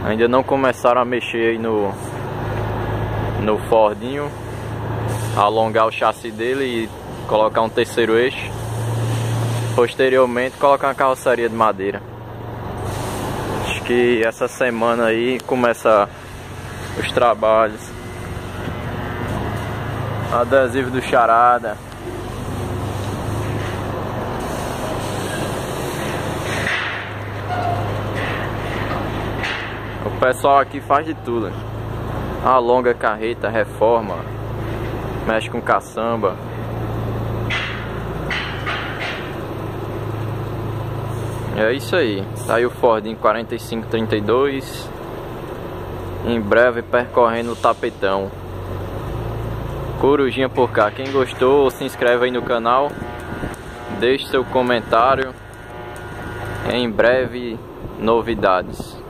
Ainda não começaram a mexer aí no Fordinho, alongar o chassi dele e colocar um terceiro eixo. Posteriormente colocar uma carroceria de madeira. Acho que essa semana aí começa os trabalhos. Adesivo do Charada. O pessoal aqui faz de tudo. Alonga carreta, reforma, mexe com caçamba. É isso aí. Tá aí o Fordinho 4532. Em breve percorrendo o tapetão. Corujinha por cá. Quem gostou, se inscreve aí no canal. Deixe seu comentário. Em breve, novidades.